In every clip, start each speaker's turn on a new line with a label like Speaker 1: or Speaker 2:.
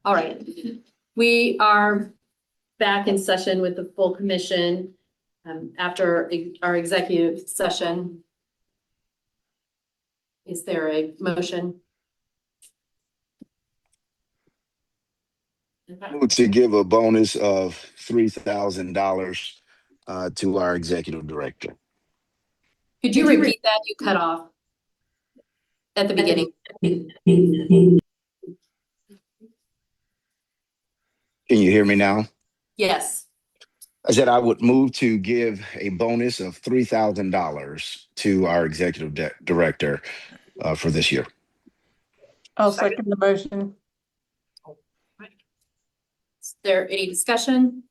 Speaker 1: All right, we are back in session with the full commission after our executive session. Is there a motion?
Speaker 2: To give a bonus of $3,000 to our executive director.
Speaker 1: Could you repeat that? You cut off at the beginning.
Speaker 2: Can you hear me now?
Speaker 1: Yes.
Speaker 2: I said I would move to give a bonus of $3,000 to our executive director for this year.
Speaker 3: I'll second the motion.
Speaker 1: Is there any discussion?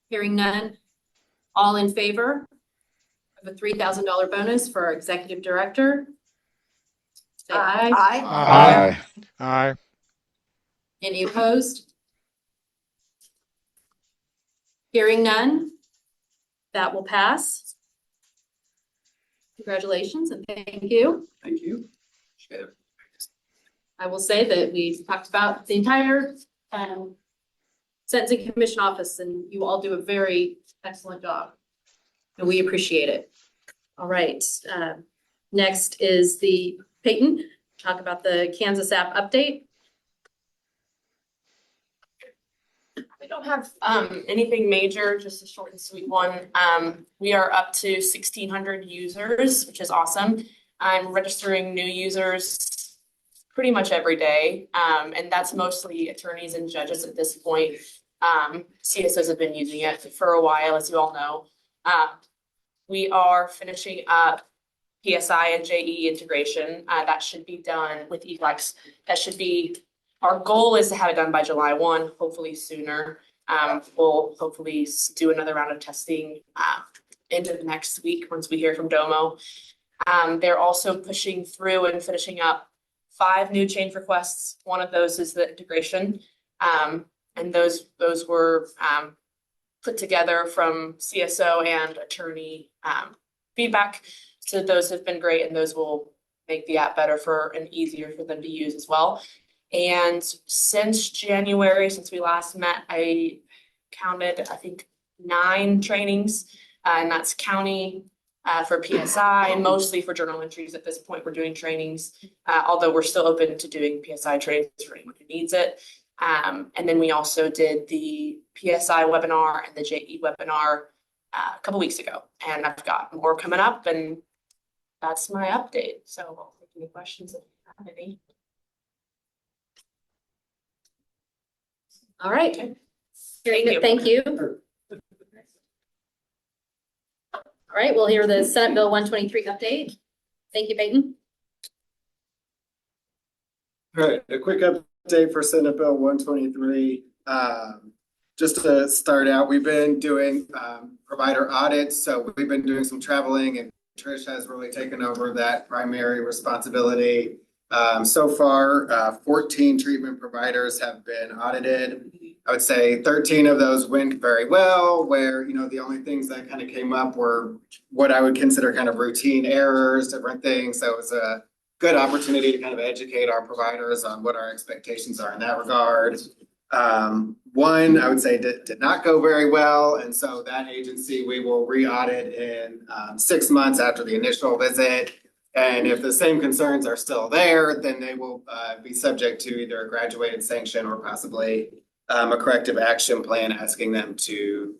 Speaker 1: Hearing none. All in favor of a $3,000 bonus for our executive director? Say aye.
Speaker 4: Aye. Aye.
Speaker 1: Any opposed? Hearing none. That will pass. Congratulations and thank you.
Speaker 5: Thank you.
Speaker 1: I will say that we've talked about the entire Sentencing Commission office, and you all do a very excellent job, and we appreciate it. All right, next is the Peyton. Talk about the Kansas app update.
Speaker 6: We don't have anything major, just a short and sweet one. We are up to 1,600 users, which is awesome. I'm registering new users pretty much every day, and that's mostly attorneys and judges at this point. CSOs have been using it for a while, as you all know. We are finishing up PSI and JE integration. That should be done with eFlex. That should be, our goal is to have it done by July 1, hopefully sooner. We'll hopefully do another round of testing into the next week once we hear from Domo. They're also pushing through and finishing up 5 new change requests. One of those is the integration. And those were put together from CSO and attorney feedback. So those have been great, and those will make the app better and easier for them to use as well. And since January, since we last met, I counted, I think, 9 trainings, and that's county for PSI, mostly for journal entries. At this point, we're doing trainings, although we're still open to doing PSI trainings for anyone who needs it. And then we also did the PSI webinar and the JE webinar a couple weeks ago, and I've got more coming up, and that's my update. So I'll take any questions if you have any.
Speaker 1: All right.
Speaker 6: Okay.
Speaker 1: Thank you. All right, we'll hear the Senate Bill 123 update. Thank you, Peyton.
Speaker 5: All right, a quick update for Senate Bill 123. Just to start out, we've been doing provider audits. So we've been doing some traveling, and Trish has really taken over that primary responsibility. So far, 14 treatment providers have been audited. I would say 13 of those went very well, where, the only things that kind of came up were what I would consider kind of routine errors, different things. So it was a good opportunity to kind of educate our providers on what our expectations are in that regard. One, I would say, did not go very well. And so that agency, we will re-audit in 6 months after the initial visit. And if the same concerns are still there, then they will be subject to either a graduated sanction or possibly a corrective action plan, asking them to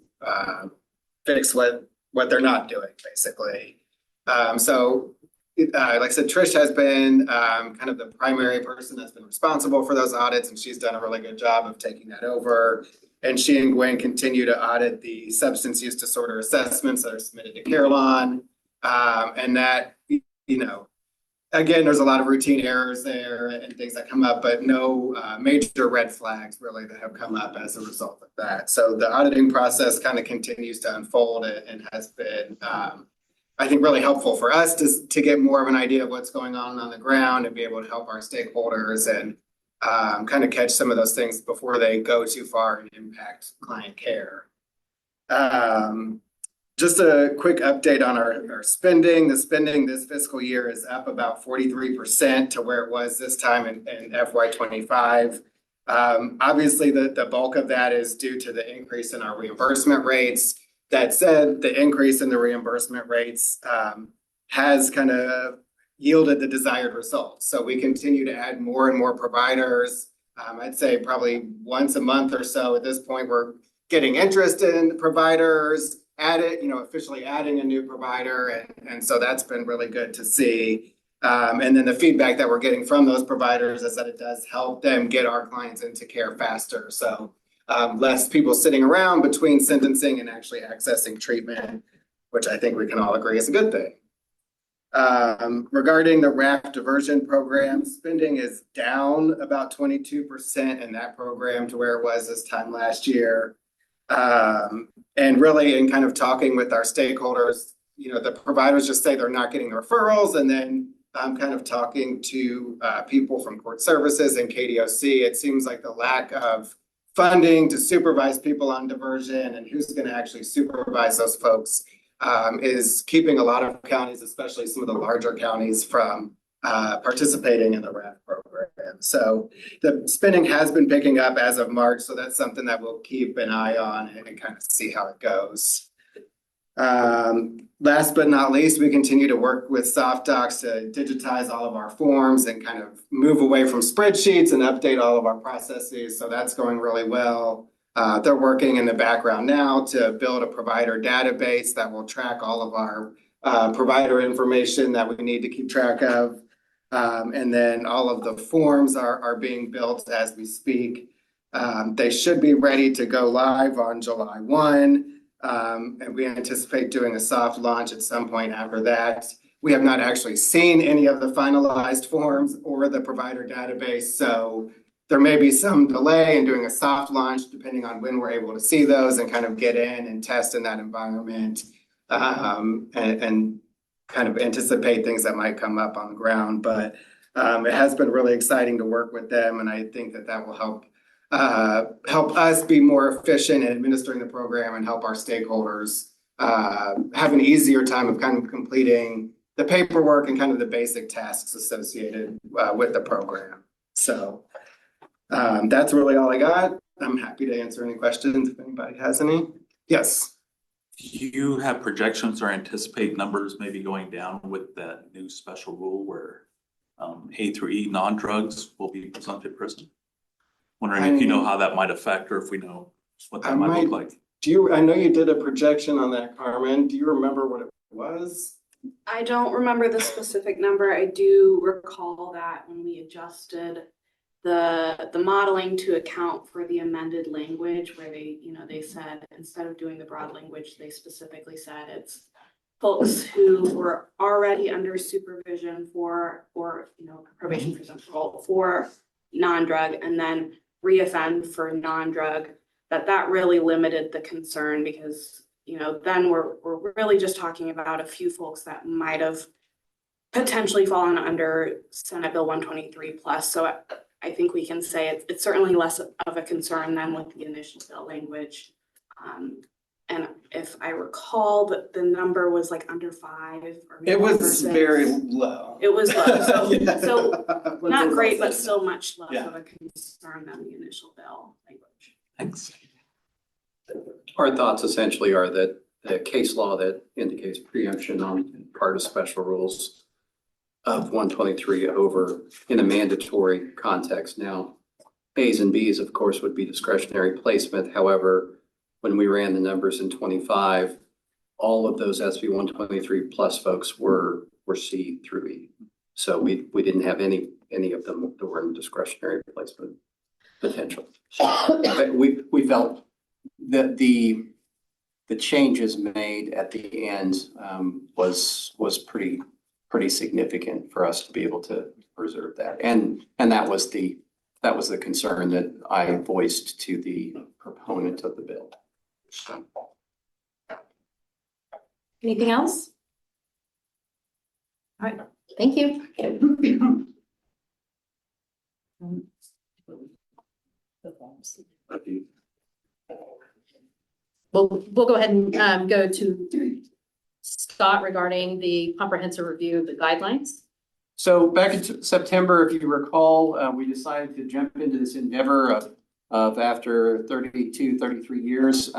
Speaker 5: fix what they're not doing, basically. Like I said, Trish has been kind of the primary person that's been responsible for those audits, and she's done a really good job of taking that over. And she and Gwen continue to audit the substance use disorder assessments that are submitted to Carolyn. And that, again, there's a lot of routine errors there and things that come up, but no major red flags really that have come up as a result of that. So the auditing process kind of continues to unfold and has been, I think, really helpful for us to get more of an idea of what's going on the ground and be able to help our stakeholders and kind of catch some of those things before they go too far and impact client care. Just a quick update on our spending. The spending this fiscal year is up about 43% to where it was this time in FY 25. Obviously, the bulk of that is due to the increase in our reimbursement rates. That said, the increase in the reimbursement rates has kind of yielded the desired results. So we continue to add more and more providers. I'd say probably once a month or so at this point, we're getting interest in providers, officially adding a new provider. And so that's been really good to see. And then the feedback that we're getting from those providers is that it does help them get our clients into care faster. So less people sitting around between sentencing and actually accessing treatment, which I think we can all agree is a good thing. Regarding the RAF diversion program, spending is down about 22% in that program to where it was this time last year. And really in kind of talking with our stakeholders, the providers just say they're not getting the referrals. And then I'm kind of talking to people from court services and KDOC. It seems like the lack of funding to supervise people on diversion and who's going to actually supervise those folks is keeping a lot of counties, especially some of the larger counties, from participating in the RAF program. So the spending has been picking up as of March. So that's something that we'll keep an eye on and kind of see how it goes. Last but not least, we continue to work with SoftDocs to digitize all of our forms and kind of move away from spreadsheets and update all of our processes. So that's going really well. They're working in the background now to build a provider database that will track all of our provider information that we need to keep track of. And then all of the forms are being built as we speak. They should be ready to go live on July 1. And we anticipate doing a soft launch at some point after that. We have not actually seen any of the finalized forms or the provider database. So there may be some delay in doing a soft launch depending on when we're able to see those and kind of get in and test in that environment and kind of anticipate things that might come up on the ground. But it has been really exciting to work with them. And I think that will help us be more efficient in administering the program and help our stakeholders have an easier time of kind of completing the paperwork and kind of the basic tasks associated with the program. So that's really all I got. I'm happy to answer any questions if anybody has any. Yes.
Speaker 7: Do you have projections or anticipate numbers maybe going down with that new special rule where A through E non-drugs will be presumptive to prison? Wondering if you know how that might affect or if we know what that might look like.
Speaker 5: I know you did a projection on that, Carmen. Do you remember what it was?
Speaker 8: I don't remember the specific number. I do recall that when we adjusted the modeling to account for the amended language where they said instead of doing the broad language, they specifically said it's folks who were already under supervision for probation for central for non-drug and then reoffend for non-drug, that really limited the concern because then we're really just talking about a few folks that might have potentially fallen under Senate Bill 123 plus. So I think we can say it's certainly less of a concern than with the initial bill language. And if I recall, the number was like under 5 or
Speaker 5: it was very low.
Speaker 8: It was low. So,
Speaker 5: Yeah.
Speaker 8: so not great, but still much less of a concern than the initial bill language.
Speaker 7: Thanks.
Speaker 9: Our thoughts essentially are that the case law that indicates preemption on part of special rules of 123 over in a mandatory context. Now, A's and B's, of course, would be discretionary placement. However, when we ran the numbers in 25, all of those SB 123 plus folks were C through E. So we didn't have any of them that were in discretionary placement potential.
Speaker 10: We felt that the changes made at the end was pretty significant for us to be able to preserve that. And that was the concern that I voiced to the proponent of the bill.
Speaker 1: Anything else? All right, thank you. we'll go ahead and go to Scott regarding the comprehensive review of the guidelines.
Speaker 10: So back in September, if you recall, we decided to jump into this endeavor of after 32, 33 years,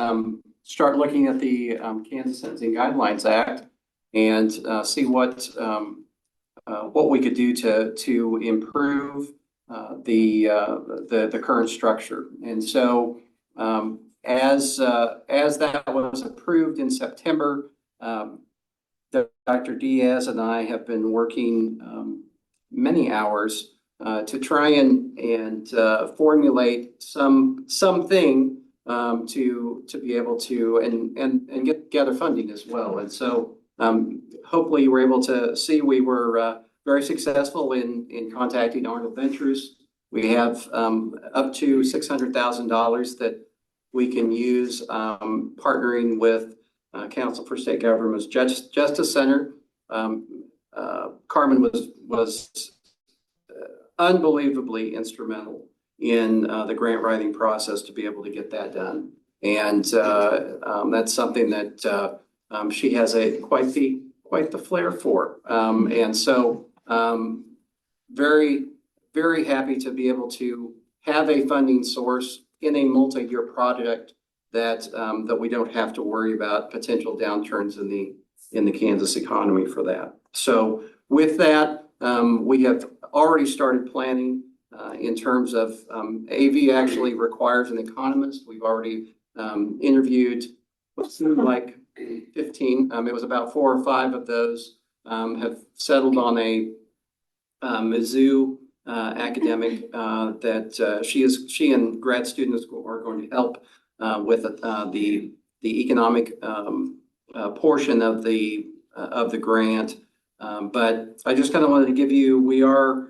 Speaker 10: start looking at the Kansas Sentencing Guidelines Act and see what we could do to improve the current structure. And so as that was approved in September, Dr. Diaz and I have been working many hours to try and formulate something to be able to and gather funding as well. And so hopefully you were able to see we were very successful in contacting Arnold Ventures. We have up to $600,000 that we can use partnering with Council for State Government's Justice Center. Carmen was unbelievably instrumental in the grant writing process to be able to get that done. And that's something that she has quite the flair for. And so very, very happy to be able to have a funding source in a multi-year project that we don't have to worry about potential downturns in the Kansas economy for that. So with that, we have already started planning in terms of AV actually requires an economist. We've already interviewed what seemed like 15. It was about 4 or 5 of those have settled on a Mizzou academic that she and grad students are going to help with the economic portion of the grant. But I just kind of wanted to give you, we are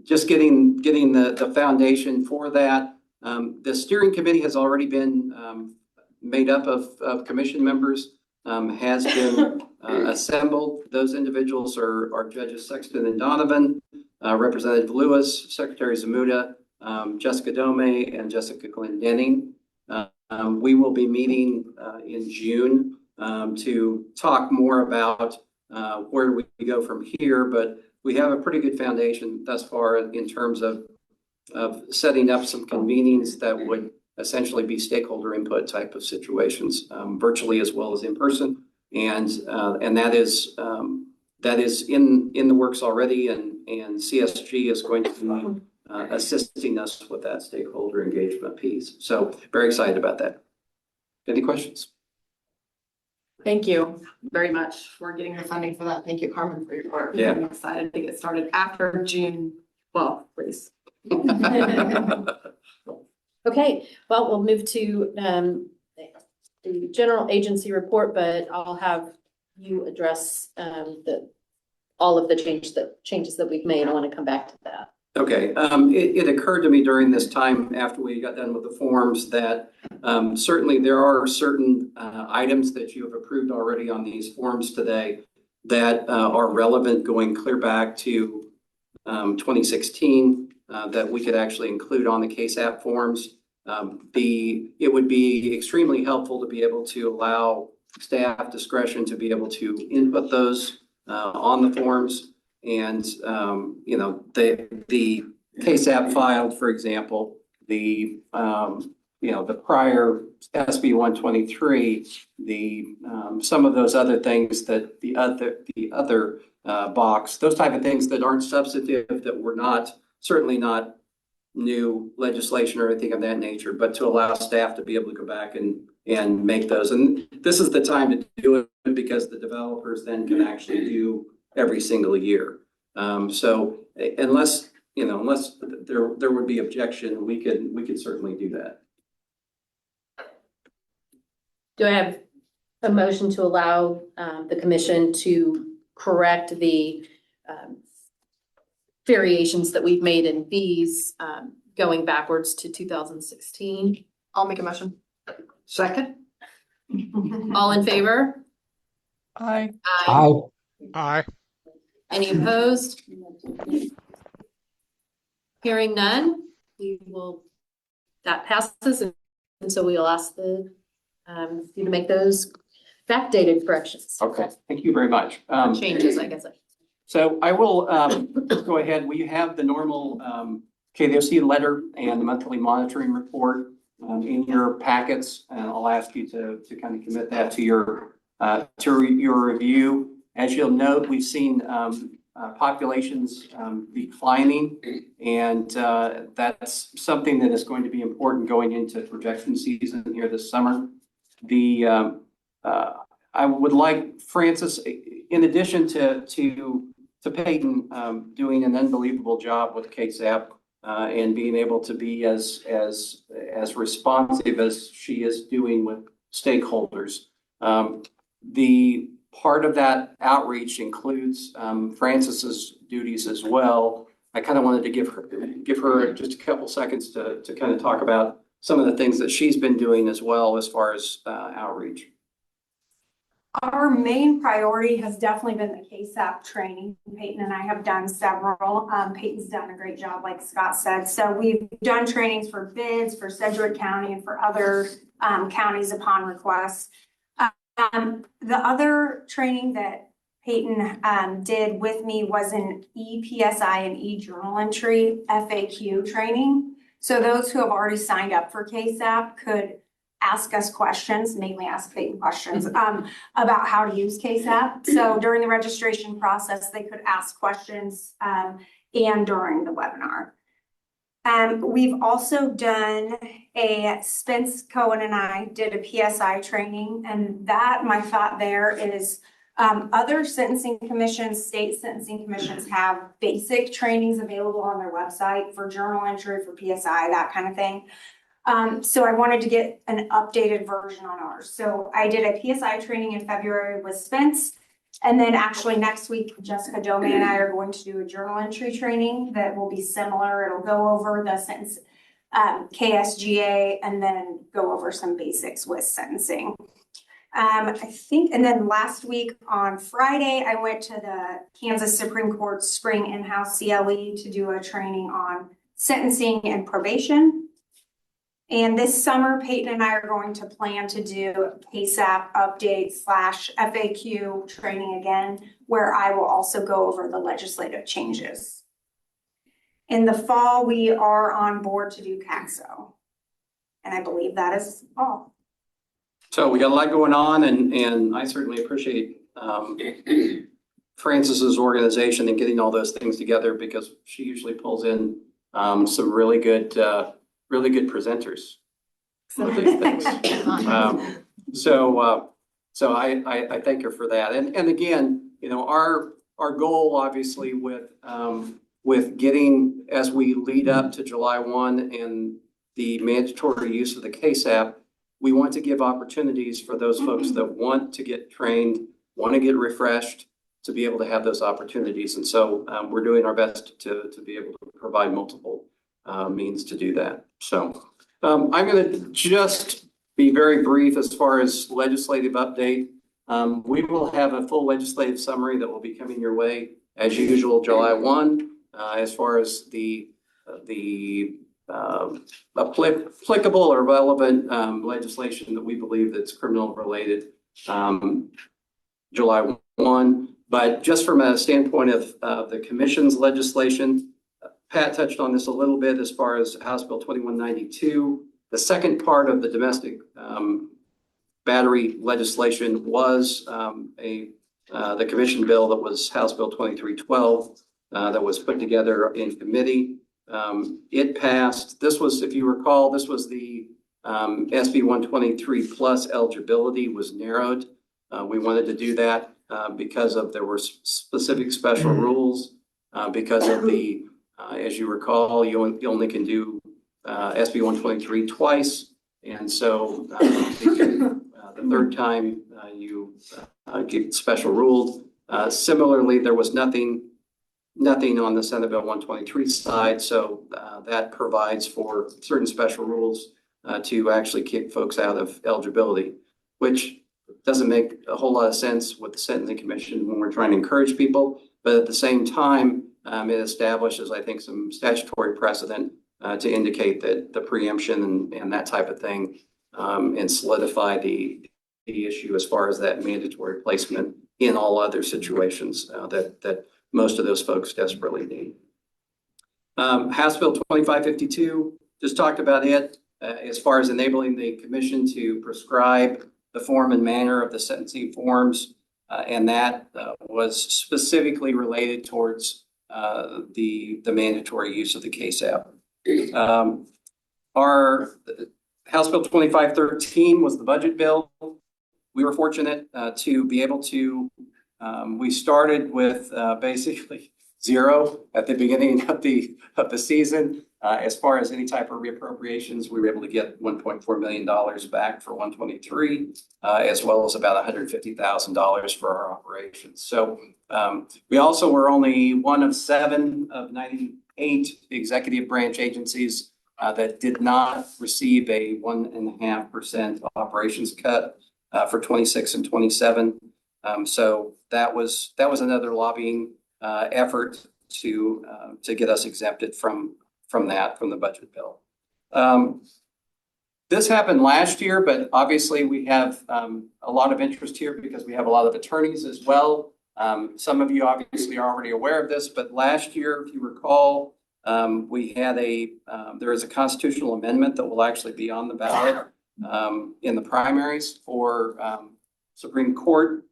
Speaker 10: just getting the foundation for that. The steering committee has already been made up of commission members, has been assembled. Those individuals are Judges Sexton and Donovan, Representative Lewis, Secretary Zamuda, Jessica Dome, and Jessica Glendenning. We will be meeting in June to talk more about where we go from here, but we have a pretty good foundation thus far in terms of setting up some convenings that would essentially be stakeholder input type of situations, virtually as well as in person, and that is in the works already, and CSG is going to be assisting us with that stakeholder engagement piece. So very excited about that. Any questions?
Speaker 6: Thank you very much for getting the funding for that. Thank you, Carmen, for your work.
Speaker 10: Yeah.
Speaker 6: I'm excited to get started after June 12th, please.
Speaker 1: Okay, well, we'll move to the general agency report, but I'll have you address all of the changes that we've made. I want to come back to that.
Speaker 10: Okay, it occurred to me during this time after we got done with the forms that certainly there are certain items that you have approved already on these forms today that are relevant going clear back to 2016 that we could actually include on the KSAP forms. It would be extremely helpful to be able to allow staff discretion to be able to input those on the forms. And, the KSAP filed, for example, the prior SB 123, some of those other things that the other box, those type of things that aren't substantive, that were certainly not new legislation or anything of that nature, but to allow staff to be able to go back and make those. And this is the time to do it because the developers then can actually do every single year. So unless there would be objection, we could certainly do that.
Speaker 1: Do I have a motion to allow the commission to correct the variations that we've made in fees going backwards to 2016?
Speaker 6: I'll make a motion.
Speaker 3: Second?
Speaker 1: All in favor?
Speaker 3: Aye.
Speaker 4: Aye.
Speaker 1: Any opposed? Hearing none, that passes, and so we'll ask the You to make those backdated corrections.
Speaker 10: Okay, thank you very much.
Speaker 1: Changes, I guess.
Speaker 10: So I will go ahead. We have the normal KSSC letter and the monthly monitoring report in your packets, and I'll ask you to kind of commit that to your review. As you'll note, we've seen populations declining, and that's something that is going to be important going into projection season here this summer. I would like Francis, in addition to Peyton doing an unbelievable job with KSAP and being able to be as responsive as she is doing with stakeholders. The part of that outreach includes Francis's duties as well. I kind of wanted to give her just a couple seconds to kind of talk about some of the things that she's been doing as well as far as outreach.
Speaker 11: Our main priority has definitely been the KSAP training. Peyton and I have done several. Peyton's done a great job, like Scott said. So we've done trainings for bids, for Sedgwick County, and for other counties upon request. The other training that Peyton did with me was an ePSI and e-journal entry FAQ training. So those who have already signed up for KSAP could ask us questions, mainly ask Peyton questions about how to use KSAP. So during the registration process, they could ask questions and during the webinar. We've also done Spence Cohen and I did a PSI training, and that my thought there is other sentencing commissions, state sentencing commissions have basic trainings available on their website for journal entry, for PSI, that kind of thing. So I wanted to get an updated version on ours. So I did a PSI training in February with Spence. And then actually next week, Jessica Domi and I are going to do a journal entry training that will be similar. It'll go over the sentence KSGA and then go over some basics with sentencing. I think, and then last week on Friday, I went to the Kansas Supreme Court Spring in-house CLE to do a training on sentencing and probation. And this summer, Peyton and I are going to plan to do KSAP update / FAQ training again, where I will also go over the legislative changes. In the fall, we are on board to do CAXO. And I believe that is all.
Speaker 10: So we got a lot going on, and I certainly appreciate Francis's organization and getting all those things together, because she usually pulls in some really good presenters with these things. So I thank her for that. And again, you know, our goal obviously with getting, as we lead up to July 1 and the mandatory use of the KSAP, we want to give opportunities for those folks that want to get trained, want to get refreshed, to be able to have those opportunities. And so we're doing our best to be able to provide multiple means to do that. So I'm going to just be very brief as far as legislative update. We will have a full legislative summary that will be coming your way as usual July 1 as far as the applicable or relevant legislation that we believe that's criminal related July 1. But just from a standpoint of the commission's legislation, Pat touched on this a little bit as far as House Bill 2192. The second part of the domestic battery legislation was the commission bill that was House Bill 2312 that was put together in committee. It passed. This was, if you recall, this was the SB 123 plus eligibility was narrowed. We wanted to do that because there were specific special rules because of the as you recall, you only can do SB 123 twice. And so the third time you get special ruled. Similarly, there was nothing on the Senate Bill 123 side. So that provides for certain special rules to actually kick folks out of eligibility, which doesn't make a whole lot of sense with the Sentencing Commission when we're trying to encourage people. But at the same time, it establishes, I think, some statutory precedent to indicate that the preemption and that type of thing
Speaker 9: and solidify the issue as far as that mandatory placement in all other situations that most of those folks desperately need. House Bill 2552, just talked about it as far as enabling the commission to prescribe the form and manner of the sentencing forms. And that was specifically related towards the mandatory use of the KSAP. Our House Bill 2513 was the budget bill. We were fortunate to be able to, we started with basically zero at the beginning of the season. As far as any type of reappropriations, we were able to get $1.4 million back for 123, as well as about $150,000 for our operations. So we also were only one of 7 of 98 executive branch agencies that did not receive a 1.5% operations cut for 26 and 27. So that was another lobbying effort to get us exempted from the budget bill. This happened last year, but obviously we have a lot of interest here because we have a lot of attorneys as well. Some of you obviously are already aware of this, but last year, if you recall, we had there is a constitutional amendment that will actually be on the ballot in the primaries for Supreme Court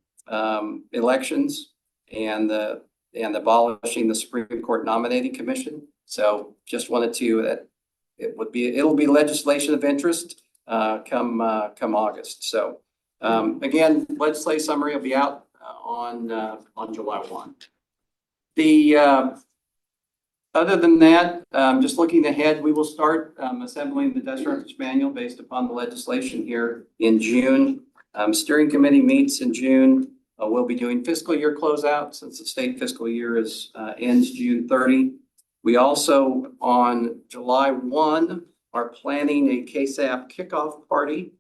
Speaker 9: elections and abolishing the Supreme Court nominating commission. So just wanted to, that it'll be legislation of interest come August. So again, legislative summary will be out on July 1. Other than that, just looking ahead, we will start assembling the Dutch reference manual based upon the legislation here in June. Steering committee meets in June. We'll be doing fiscal year closeout since the state fiscal year ends June 30. We also, on July 1, are planning a KSAP kickoff party.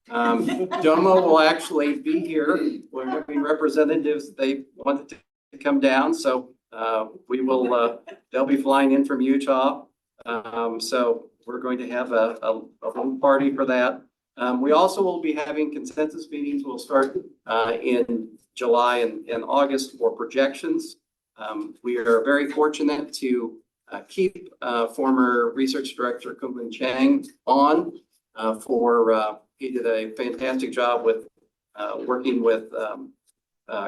Speaker 9: DOMA will actually be here. We're going to be representatives. They wanted to come down, so we will. They'll be flying in from Utah. So we're going to have a home party for that. We also will be having consensus meetings. We'll start in July and August for projections. We are very fortunate to keep former research director Kunlin Chang on he did a fantastic job with working with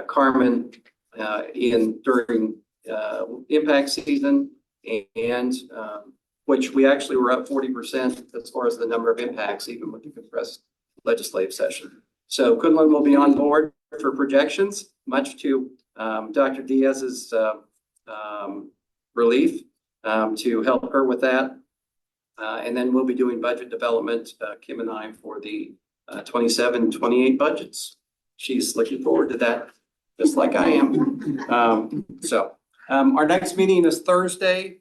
Speaker 9: Carmen during impact season, and which we actually were up 40% as far as the number of impacts, even with the compressed legislative session. So Kunlin will be on board for projections, much to Dr. Diaz's relief, to help her with that. And then we'll be doing budget development, Kim and I, for the 27, 28 budgets. She's looking forward to that, just like I am. Our next meeting is Thursday,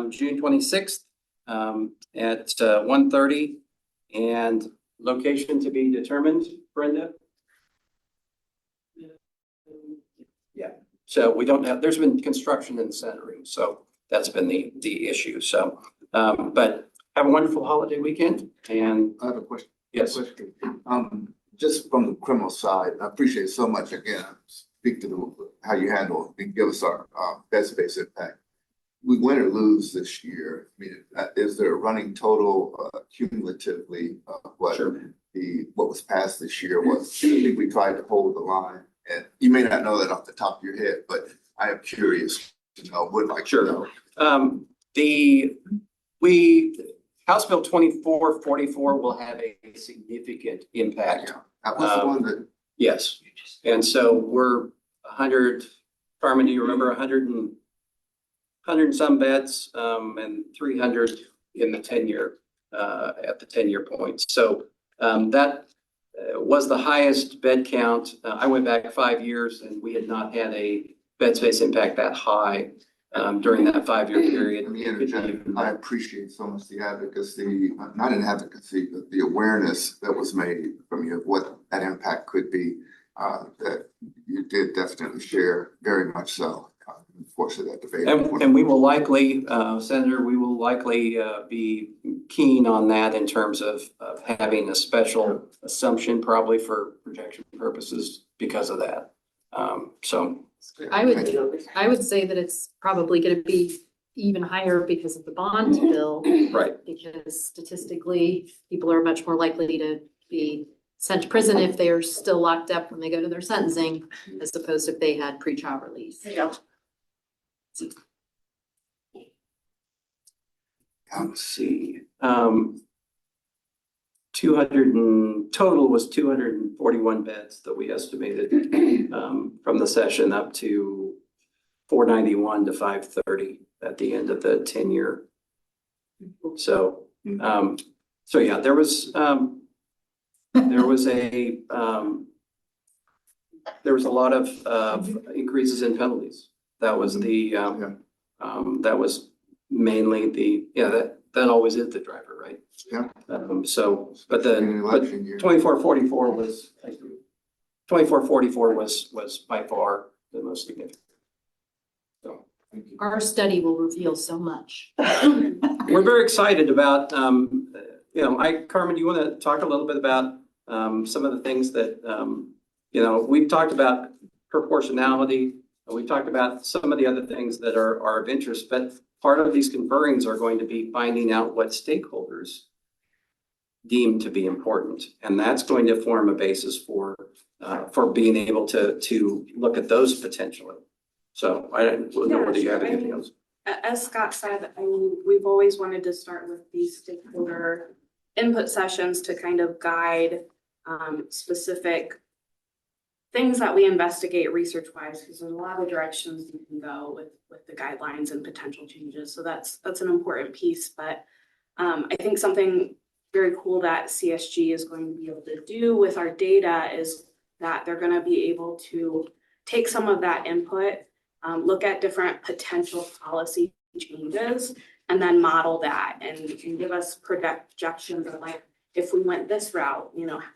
Speaker 9: June 26th at 1:30, and location to be determined, Brenda? Yeah, so we don't have, there's been construction in the center room, so that's been the issue. So, but have a wonderful holiday weekend. And
Speaker 12: I have a question.
Speaker 9: Yes.
Speaker 12: Just from the criminal side, I appreciate so much. Again, speak to how you handle and give us our bed space impact. We win or lose this year. I mean, is there a running total cumulatively what was passed this year was? I think we tried to hold the line, and you may not know that off the top of your head, but I am curious to know. Would like to know.
Speaker 9: House Bill 2444 will have a significant impact.
Speaker 12: Yeah. That was the one that.
Speaker 9: Yes, and so we're 100. Carmen, do you remember 100 and some beds, and 300 in the 10-year at the 10-year point. So that was the highest bed count. I went back 5 years, and we had not had a bed space impact that high during that 5-year period.
Speaker 12: I appreciate so much the advocacy, not an advocacy, but the awareness that was made from you of what that impact could be. That you did definitely share, very much so. Of course, that debate.
Speaker 9: And we will likely, Senator, we will likely be
Speaker 10: keen on that in terms of having a special assumption probably for projection purposes because of that. So
Speaker 1: I would say that it's probably gonna be even higher because of the bond bill.
Speaker 10: right.
Speaker 1: Because statistically, people are much more likely to be sent to prison if they are still locked up when they go to their sentencing, as opposed to if they had pretrial release.
Speaker 6: Yeah.
Speaker 10: Let's see. 200 total was 241 beds that we estimated from the session up to 491 to 530 at the end of the 10-year. So, so yeah, there was a lot of increases in penalties. That was that was mainly that always is the driver, right?
Speaker 12: Yeah.
Speaker 10: So, but the
Speaker 12: In an election year.
Speaker 10: 2444 was by far the most significant. So
Speaker 12: Thank you.
Speaker 1: Our study will reveal so much.
Speaker 10: we're very excited about, Carmen, do you want to talk a little bit about some of the things that, we've talked about proportionality, and we've talked about some of the other things that are of interest, but part of these conferrings are going to be finding out what stakeholders deem to be important. And that's going to form a basis for being able to look at those potentially. So I don't know whether you have anything else.
Speaker 8: As Scott said, I mean, we've always wanted to start with these stakeholder input sessions to kind of guide specific things that we investigate research-wise, because there's a lot of directions you can go with the guidelines and potential changes. So that's an important piece. But I think something very cool that CSG is going to be able to do with our data is that they're going to be able to take some of that input, look at different potential policy changes, and then model that and give us projections of like, if we went this route,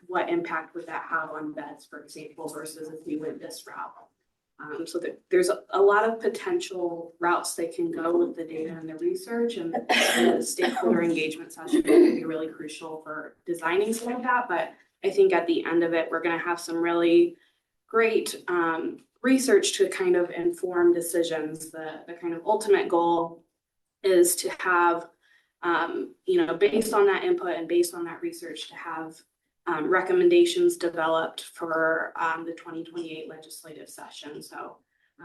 Speaker 8: what impact would that have on beds, for example, versus if we went this route. So there's a lot of potential routes they can go with the data and the research, and the stakeholder engagement session will be really crucial for designing some of that. But I think at the end of it, we're going to have some really great research to kind of inform decisions. The kind of ultimate goal is to have based on that input and based on that research, to have recommendations developed for the 2028 legislative session. So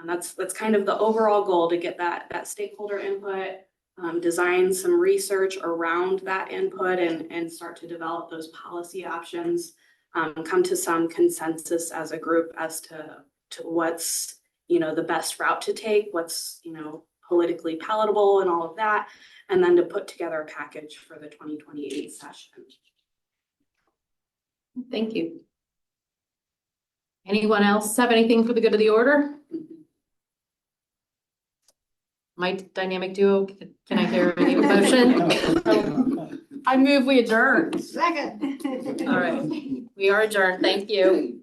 Speaker 8: that's kind of the overall goal, to get that stakeholder input, design some research around that input, and start to develop those policy options, come to some consensus as a group as to what's the best route to take, what's politically palatable and all of that, and then to put together a package for the 2028 session.
Speaker 1: Thank you. Anyone else have anything for the good of the order? My dynamic duo, can I hear any motion? I move we adjourn.
Speaker 3: Second.
Speaker 1: All right, we are adjourned. Thank you.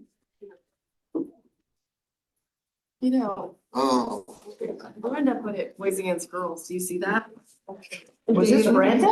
Speaker 12: Oh.
Speaker 1: Brenda put it boys against girls. Do you see that?
Speaker 3: Was this Brenda?